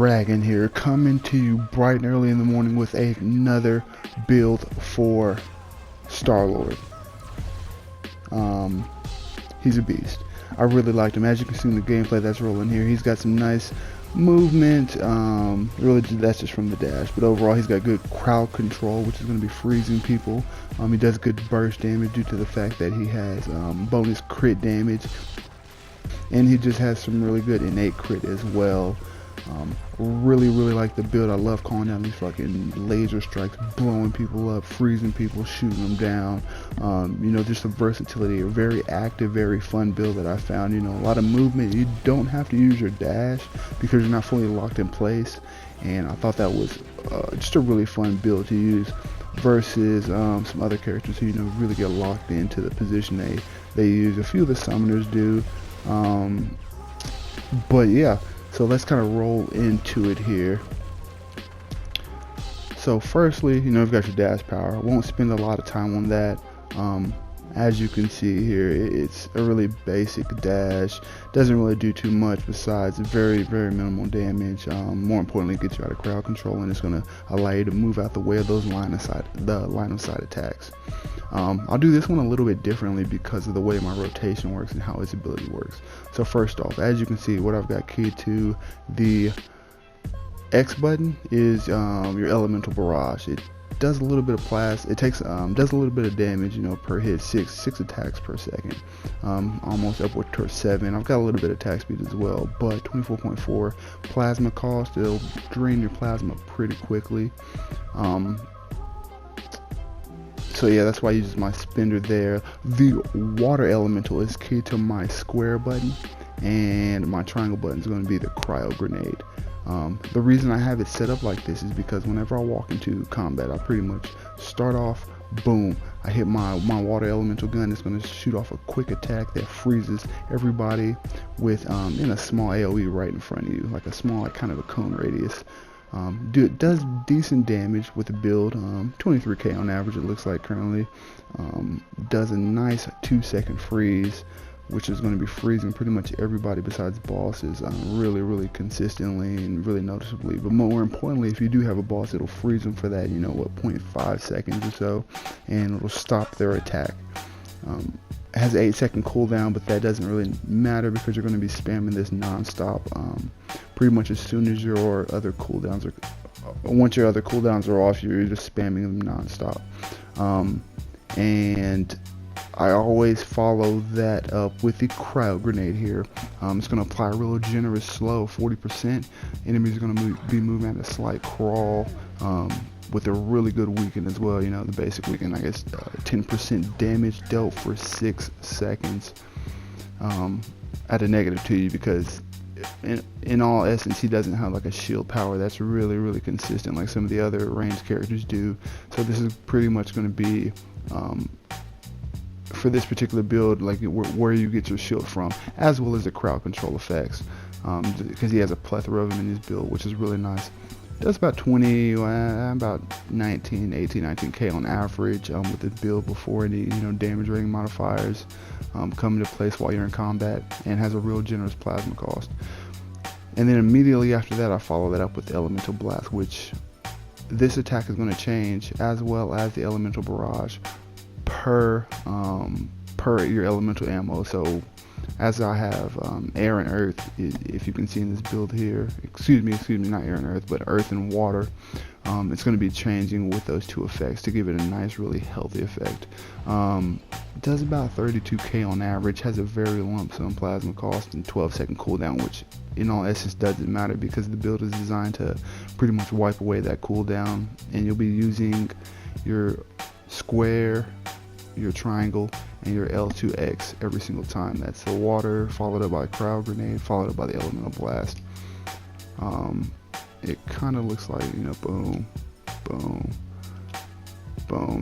Dragon here, coming to you bright and early in the morning with another build for Star-Lord. He's a beast. I really liked him. As you can see in the gameplay that's rolling here, he's got some nice movement. Really, that's just from the dash, but overall he's got good crowd control, which is going to be freezing people. He does good burst damage due to the fact that he has bonus crit damage, and he just has some really good innate crit as well. Really like the build. I love calling down these fucking laser strikes, blowing people up, freezing people, shooting them down. You know, just the versatility. A very active, very fun build that I found. You know, a lot of movement. You don't have to use your dash because you're not fully locked in place, and I thought that was just a really fun build to use versus some other characters who, you know, really get locked into the position they use. A few of the summoners do, but yeah. So let's kind of roll into it here. So firstly, you know, you've got your dash power. I won't spend a lot of time on that. As you can see here, it's a really basic dash. Doesn't really do too much besides very minimal damage. More importantly, it gets you out of crowd control, and it's going to allow you to move out the way of those line of sight attacks. I'll do this one a little bit differently because of the way my rotation works and how its ability works. So first off, as you can see, what I've got keyed to the X button is your elemental barrage. It does a little bit of it takes does a little bit of damage, you know, per hit, six attacks per second, almost upward towards 7. I've got a little bit of attack speed as well, but 24.4 plasma cost. It'll drain your plasma pretty quickly. So yeah, that's why I use my spender there. The water elemental is key to my square button, and my triangle button is going to be the cryo grenade. The reason I have it set up like this is because whenever I walk into combat, I pretty much start off, boom, I hit my water elemental gun. It's going to shoot off a quick attack that freezes everybody with in a small AoE right in front of you, like a small, like kind of a cone radius. It does decent damage with the build, 23k on average it looks like currently. Does a nice 2-second freeze, which is going to be freezing pretty much everybody besides bosses really consistently and really noticeably. But more importantly, if you do have a boss, it'll freeze them for that, you know, what, 0.5 seconds or so, and it'll stop their attack. It has an 8-second cooldown, but that doesn't really matter because you're going to be spamming this non-stop pretty much as soon as your other cooldowns are once your other cooldowns are off, you're just spamming them non-stop. And I always follow that up with the cryo grenade here. It's going to apply a real generous slow 40%. Enemies are going to be moving at a slight crawl, with a really good weaken as well. You know, the basic weaken, I guess, 10% damage dealt for 6 seconds at a -2, because in all essence he doesn't have like a shield power that's really consistent like some of the other ranged characters do. So this is pretty much going to be for this particular build, like where you get your shield from, as well as the crowd control effects, because he has a plethora of them in his build, which is really nice. Does about 19k on average with this build before any, you know, damage rating modifiers come into place while you're in combat, and has a real generous plasma cost. And then immediately after that, I follow that up with the elemental blast, which this attack is going to change, as well as the elemental barrage per your elemental ammo. So as I have air and earth, if you can see in this build here, excuse me, not air and earth, but earth and water, it's going to be changing with those two effects to give it a nice, really healthy effect. Does about 32k on average, has a very lump sum plasma cost and 12-second cooldown, which in all essence doesn't matter because the build is designed to pretty much wipe away that cooldown, and you'll be using your square, your triangle, and your L2X every single time. That's the water followed up by a crowd grenade followed up by the elemental blast. It kind of looks like, you know, boom,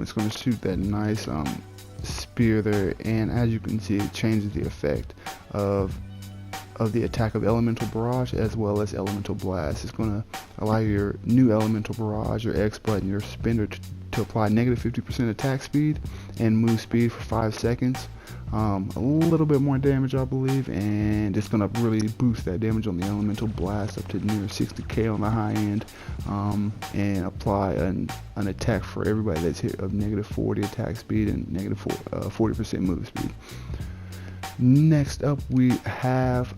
it's going to shoot that nice spear there, and as you can see, it changes the effect of the attack of elemental barrage as well as elemental blast. It's going to allow your new elemental barrage, your X button, your spinner to apply negative 50% attack speed and move speed for 5 seconds. A little bit more damage, I believe, and it's going to really boost that damage on the elemental blast up to near 60k on the high end, and apply an attack for everybody that's hit of negative 40 attack speed and negative 40% move speed. Next up, we have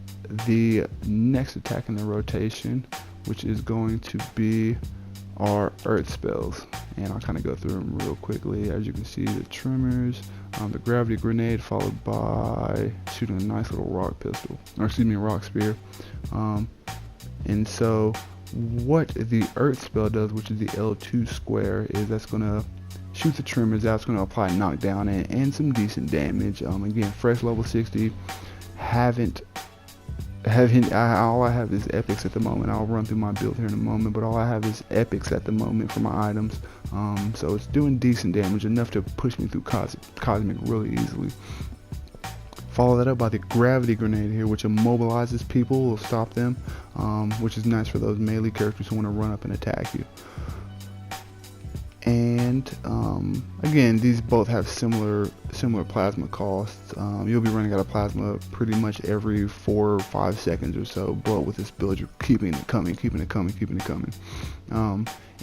the next attack in the rotation, which is going to be our earth spells, and I'll kind of go through them real quickly. As you can see, the tremors, the gravity grenade, followed by shooting a nice little rock pistol, or excuse me, rock spear. And so what the earth spell does, which is the L2 square, is that's going to shoot the tremors out. It's going to apply knockdown and some decent damage. Again, fresh level 60. All I have is epics at the moment. I'll run through my build here in a moment, but all I have is epics at the moment for my items. So it's doing decent damage, enough to push me through cosmic really easily. Follow that up by the gravity grenade here, which immobilizes people, will stop them, which is nice for those melee characters who want to run up and attack you. And again, these both have similar plasma costs. You'll be running out of plasma pretty much every 4 or 5 seconds or so, but with this build you're keeping it coming.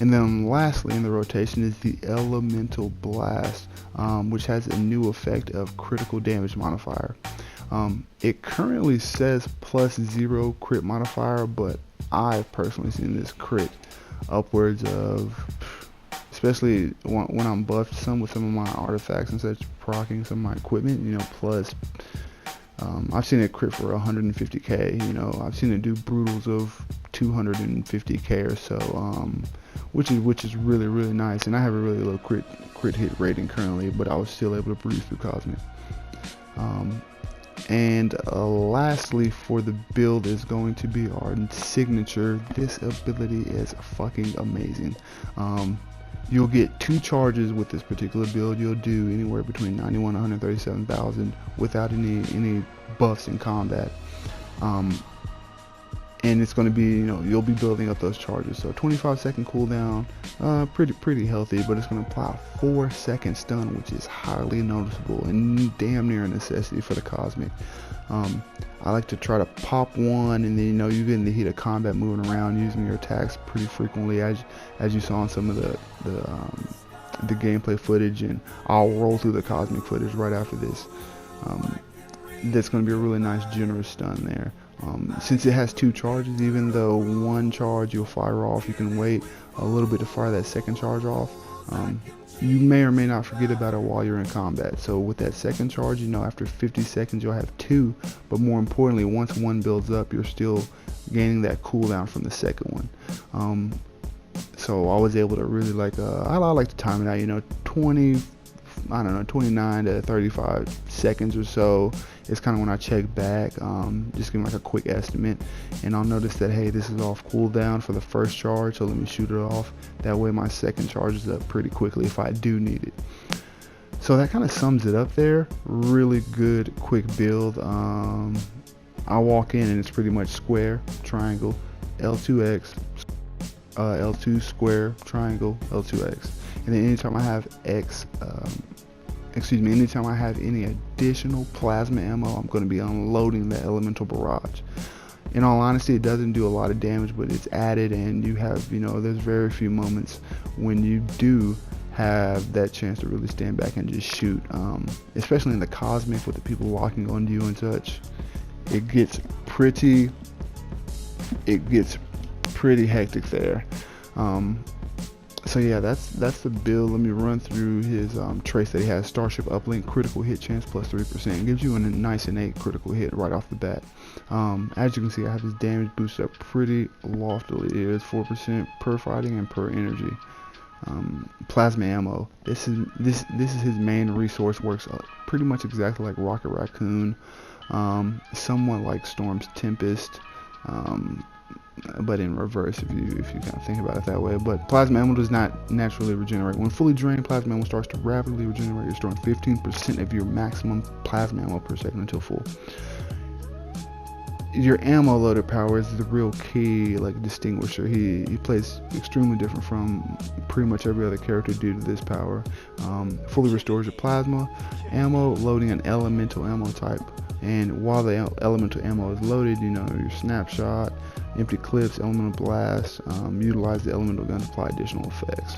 And then lastly in the rotation is the elemental blast, which has a new effect of critical damage modifier. It currently says +0 crit modifier, but I've personally seen this crit upwards of, especially when I'm buffed some with some of my artifacts and such, proccing some of my equipment, you know, plus I've seen it crit for 150k, you know, I've seen it do brutals of 250k or so, which is really nice. And I have a really low crit hit rating currently, but I was still able to breeze through cosmic. And lastly for the build is going to be our signature. This ability is fucking amazing. You'll get 2 charges with this particular build. You'll do anywhere between 91 and 137,000 without any buffs in combat. And it's going to be, you know, you'll be building up those charges. So 25-second cooldown, pretty healthy, but it's going to apply a 4-second stun, which is highly noticeable and damn near a necessity for the cosmic. I like to try to pop one, and then, you know, you get in the heat of combat moving around using your attacks pretty frequently, as you saw in some of the gameplay footage, and I'll roll through the cosmic footage right after this. That's going to be a really nice generous stun there. Since it has 2 charges, even though 1 charge you'll fire off, you can wait a little bit to fire that 2nd charge off. You may or may not forget about it while you're in combat. So with that 2nd charge, you know, after 50 seconds you'll have 2, but more importantly, once 1 builds up, you're still gaining that cooldown from the 2nd one. So I was able to really I like to time it out, you know, 29 to 35 seconds or so. It's kind of when I check back, just give me like a quick estimate, and I'll notice that, hey, this is off cooldown for the 1st charge, so let me shoot it off. That way my 2nd charges up pretty quickly if I do need it. So that kind of sums it up there. Really good quick build. I walk in and it's pretty much square, triangle, L2X, L2 square, triangle, L2X. And then anytime I have anytime I have any additional plasma ammo, I'm going to be unloading the elemental barrage. In all honesty, it doesn't do a lot of damage, but it's added, and you have, you know, there's very few moments when you do have that chance to really stand back and just shoot, especially in the cosmic with the people locking onto you and such. It gets pretty hectic there. So yeah, that's the build. Let me run through his traits that he has. Starship uplink, critical hit chance plus 3%. Gives you a nice innate critical hit right off the bat. As you can see, I have his damage boosted up pretty loftily. It is 4% per fighting and per energy. Plasma ammo. This is his main resource. Works pretty much exactly like Rocket Raccoon, somewhat like Storm's Tempest. But in reverse, if you kind of think about it that way. But plasma ammo does not naturally regenerate. When fully drained, plasma ammo starts to rapidly regenerate, restoring 15% of your maximum plasma ammo per second until full. your ammo loader power is the real key, like, distinguisher. He plays extremely different from pretty much every other character due to this power. Fully restores your plasma ammo, loading an elemental ammo type. And while the elemental ammo is loaded, you know, your snapshot, empty clips, elemental blast, utilize the elemental gun to apply additional effects.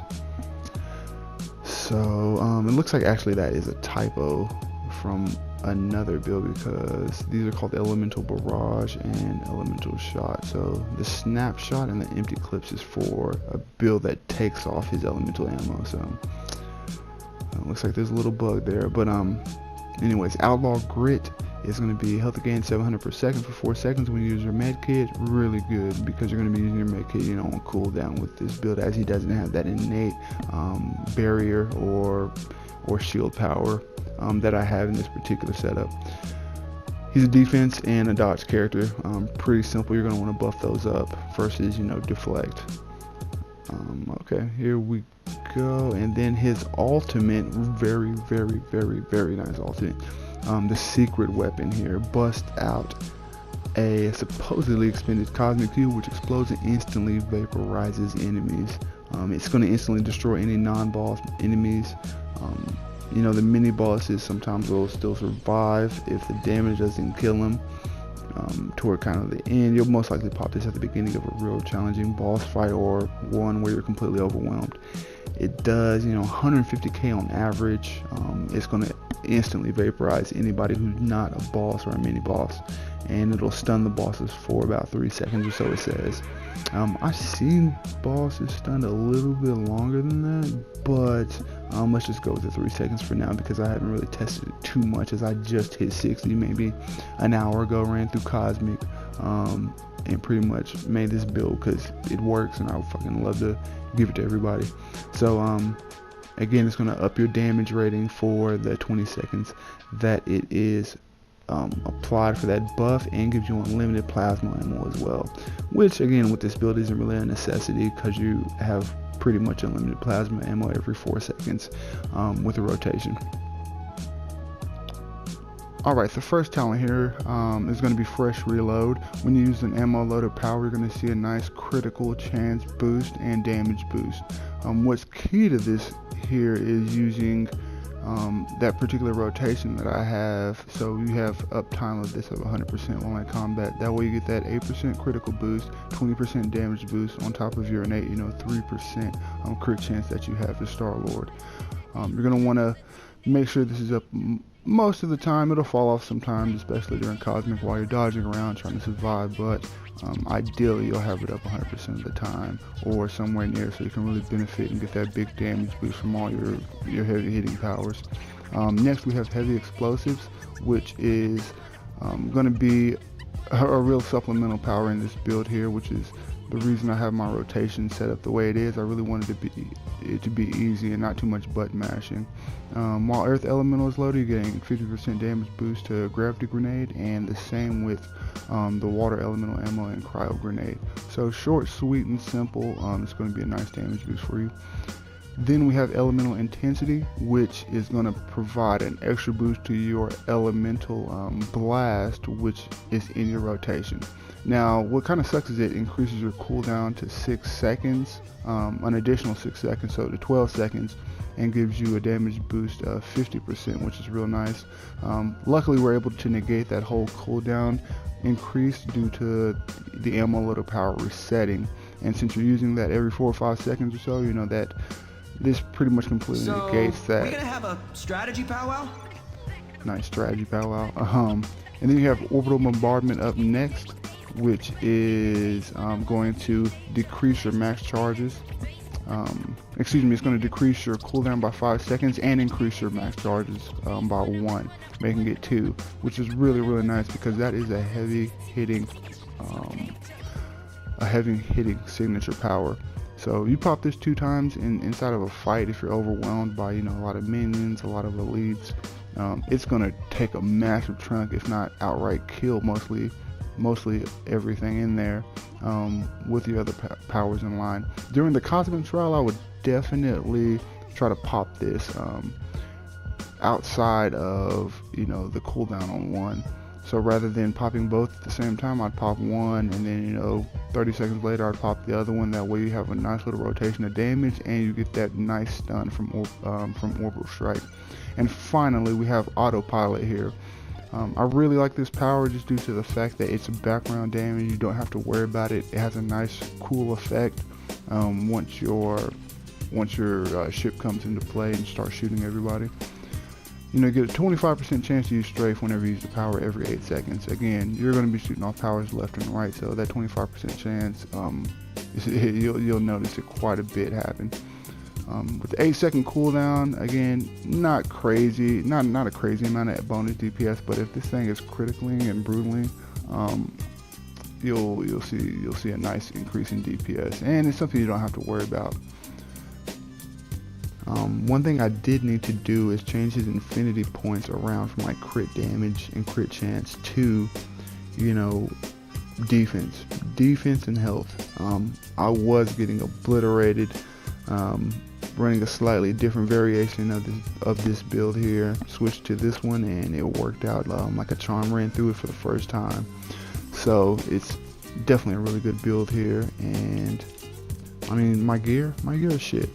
So it looks like actually that is a typo from another build, because these are called elemental barrage and elemental shot. So the snapshot and the empty clips is for a build that takes off his elemental ammo. So looks like there's a little bug there, but anyways, outlaw grit is going to be health gain 700 per second for 4 seconds when you use your med kit. Really good, because you're going to be using your med kit, you know, on cooldown with this build, as he doesn't have that innate barrier or shield power that I have in this particular setup. He's a defense and a dodge character. Pretty simple. You're going to want to buff those up versus, you know, deflect. Okay, here we go. And then his ultimate, very nice ultimate. The secret weapon here, bust out a supposedly expended cosmic Quill, which explodes and instantly vaporizes enemies. It's going to instantly destroy any non-boss enemies. You know, the mini bosses sometimes will still survive if the damage doesn't kill them. Toward kind of the end, you'll most likely pop this at the beginning of a real challenging boss fight, or one where you're completely overwhelmed. It does, you know, 150k on average. It's going to instantly vaporize anybody who's not a boss or a mini boss, and it'll stun the bosses for about 3 seconds or so, it says. I've seen bosses stunned a little bit longer than that, but let's just go with the 3 seconds for now, because I haven't really tested it too much, as I just hit 60 maybe an hour ago, ran through Cosmic, and pretty much made this build because it works, and I would fucking love to give it to everybody. So again, it's going to up your damage rating for the 20 seconds that it is applied for that buff, and gives you unlimited plasma ammo as well, which again with this build isn't really a necessity, because you have pretty much unlimited plasma ammo every 4 seconds with a rotation. Alright, the first talent here is going to be Fresh Reload. When you use an ammo loader power, you're going to see a nice critical chance boost and damage boost. What's key to this here is using that particular rotation that I have. So you have uptime of this of 100% online combat. That way you get that 8% critical boost, 20% damage boost on top of your innate, you know, 3% crit chance that you have to Star-Lord. You're going to want to make sure this is up most of the time. It'll fall off sometimes, especially during Cosmic while you're dodging around trying to survive, but ideally you'll have it up 100% of the time, or somewhere near, so you can really benefit and get that big damage boost from all your heavy hitting powers. Next we have Heavy Explosives, which is going to be a real supplemental power in this build here, which is the reason I have my rotation set up the way it is. I really wanted it to be easy and not too much butt mashing. While Earth Elemental is loaded, you're getting 50% damage boost to Gravity Grenade, and the same with the Water Elemental ammo and Cryo Grenade. So short, sweet, and simple. It's going to be a nice damage boost for you. Then we have Elemental Intensity, which is going to provide an extra boost to your Elemental Blast, which is in your rotation. Now, what kind of sucks is it increases your cooldown to 6 seconds, an additional 6 seconds, so to 12 seconds, and gives you a damage boost of 50%, which is real nice. Luckily, we're able to negate that whole cooldown increase due to the ammo loader power resetting. And since you're using that every 4 or 5 seconds or so, you know that this pretty much completely negates that. We're gonna have a strategy powwow? Nice strategy powwow. And then you have Orbital Bombardment up next, which is going to decrease your max charges. It's going to decrease your cooldown by 5 seconds and increase your max charges by 1, making it 2, which is really nice, because that is a heavy hitting signature power. So you pop this 2 times inside of a fight if you're overwhelmed by, you know, a lot of minions, a lot of elites. It's going to take a massive chunk, if not outright kill mostly everything in there, with the other powers in line. During the Cosmic Trial, I would definitely try to pop this outside of, you know, the cooldown on 1. So rather than popping both at the same time, I'd pop one and then, you know, 30 seconds later I'd pop the other one. That way you have a nice little rotation of damage and you get that nice stun from orbital strike. And finally we have autopilot here. I really like this power just due to the fact that it's background damage. You don't have to worry about it. It has a nice cool effect once your ship comes into play and starts shooting everybody. You know, you get a 25% chance to use strafe whenever you use the power every 8 seconds. Again, you're going to be shooting off powers left and right, so that 25% chance, you'll notice it quite a bit happen. With the 8-second cooldown, again, not crazy, not a crazy amount of bonus DPS, but if this thing is critically and brutally, you'll see a nice increase in DPS, and it's something you don't have to worry about. One thing I did need to do is change his infinity points around from like crit damage and crit chance to, you know, defense and health. I was getting obliterated, running a slightly different variation of this build here. Switched to this one and it worked out like a charm. Ran through it for the first time, so it's definitely a really good build here. And I mean, my gear is shit.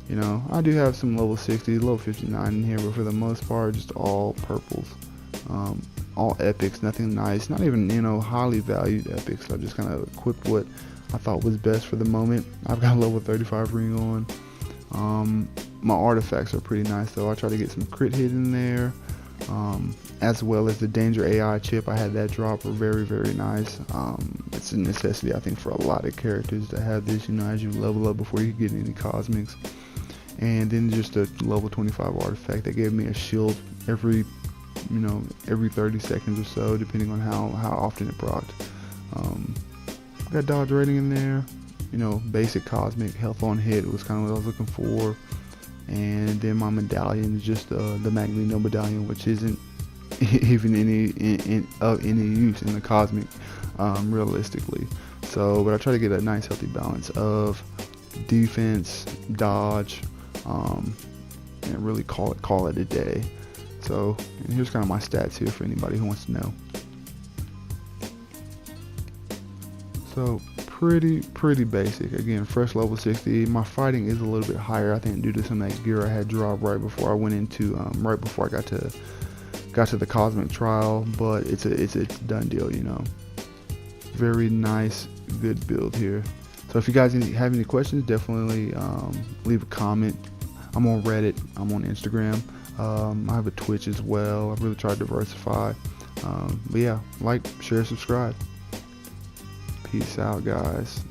You know, I do have some level 60, level 59 in here, but for the most part, just all purples, all epics, nothing nice, not even, you know, highly valued epics. I just kind of equipped what I thought was best for the moment. I've got a level 35 ring on. My artifacts are pretty nice though. I try to get some crit hit in there, as well as the danger AI chip. I had that drop, are very, very nice. It's a necessity, I think, for a lot of characters to have this, you know, as you level up before you get any cosmics. And then just a level 25 artifact that gave me a shield every 30 seconds or so, depending on how often it procced. Got dodge rating in there, you know, basic cosmic health on hit was kind of what I was looking for. And then my medallion is just the Magneto medallion, which isn't even of any use in the cosmic, realistically. So, but I try to get a nice healthy balance of defense, dodge, and really call it a day. So, and here's kind of my stats here for anybody who wants to know. So pretty basic. Again, fresh level 60. My fighting is a little bit higher, I think, due to some of that gear I had dropped right before I went into right before I got to the cosmic trial. But it's a done deal, you know. Very nice, good build here. So if you guys have any questions, definitely leave a comment. I'm on Reddit, I'm on Instagram, I have a Twitch as well. I really try to diversify. But yeah, like, share, subscribe. Peace out, guys.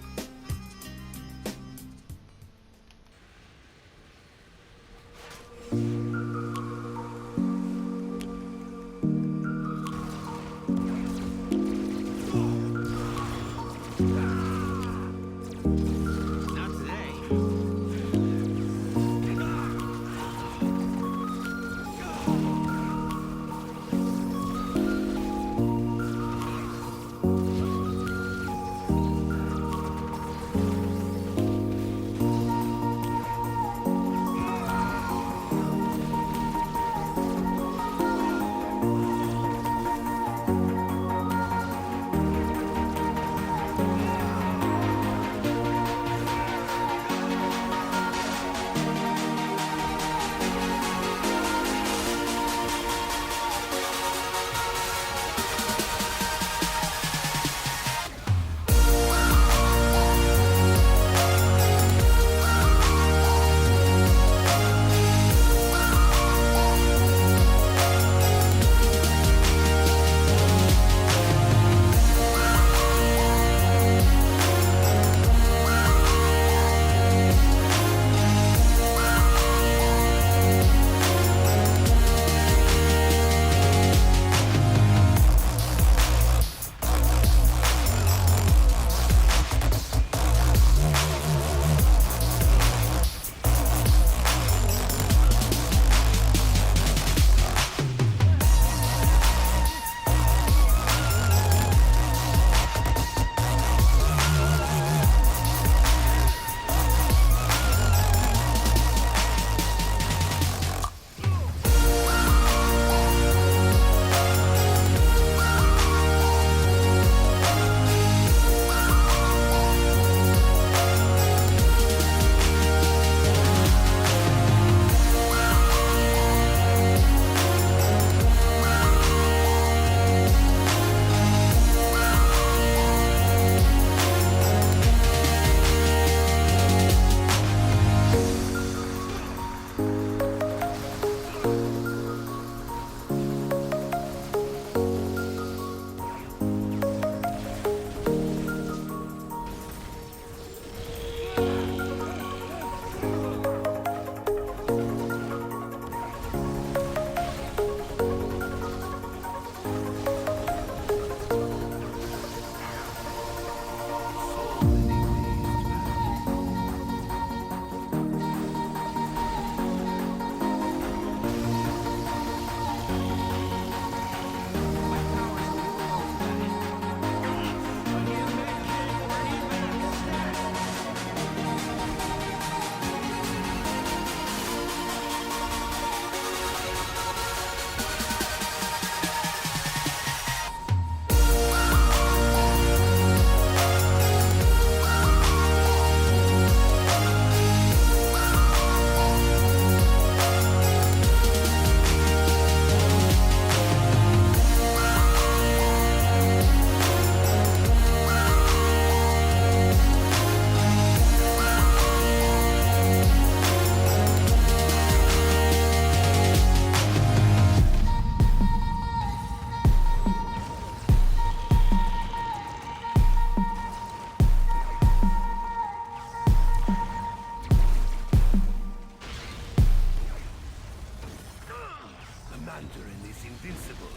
Mandarin is invincible.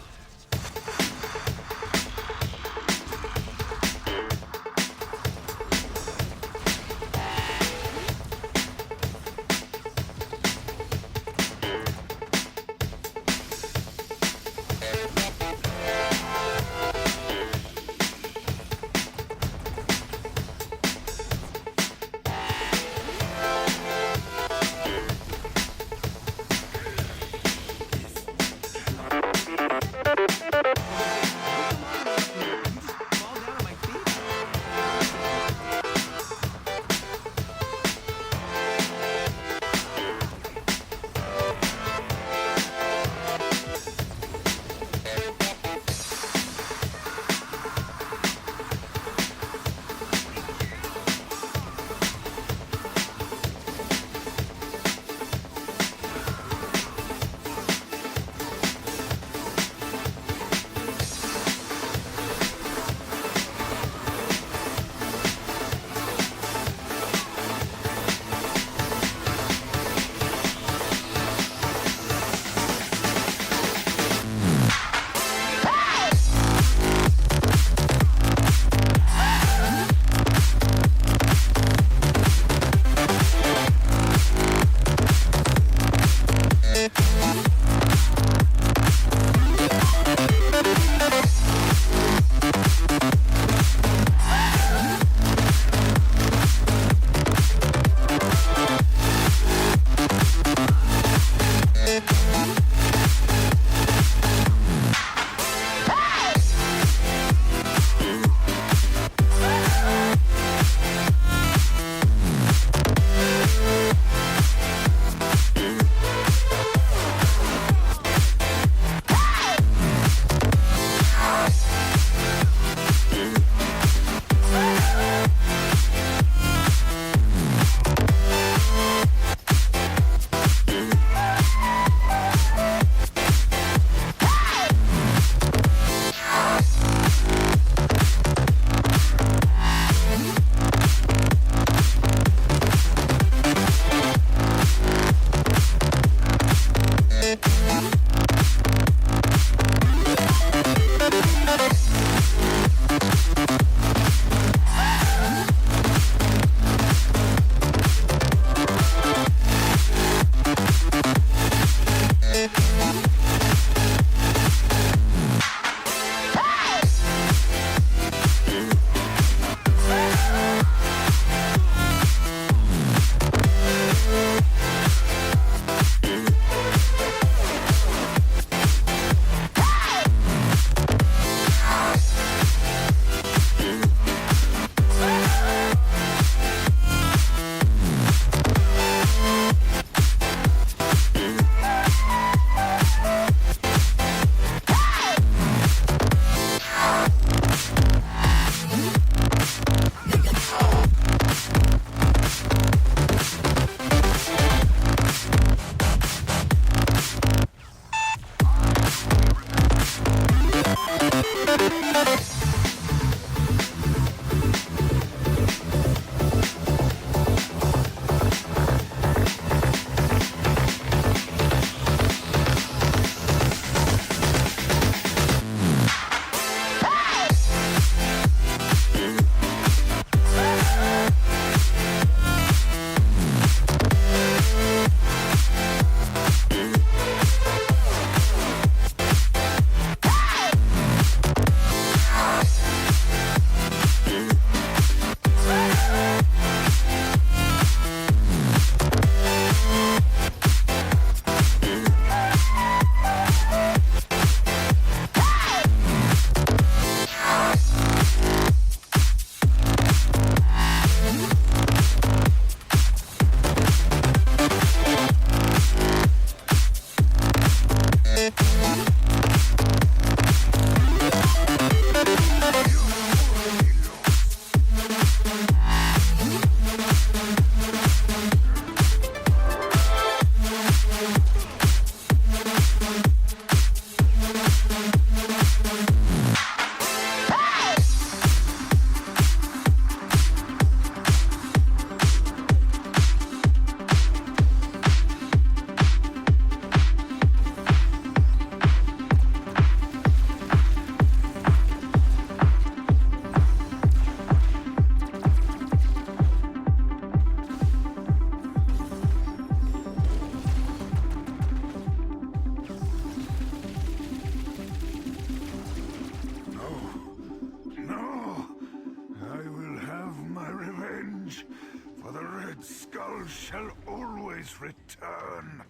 Red Skull shall always return.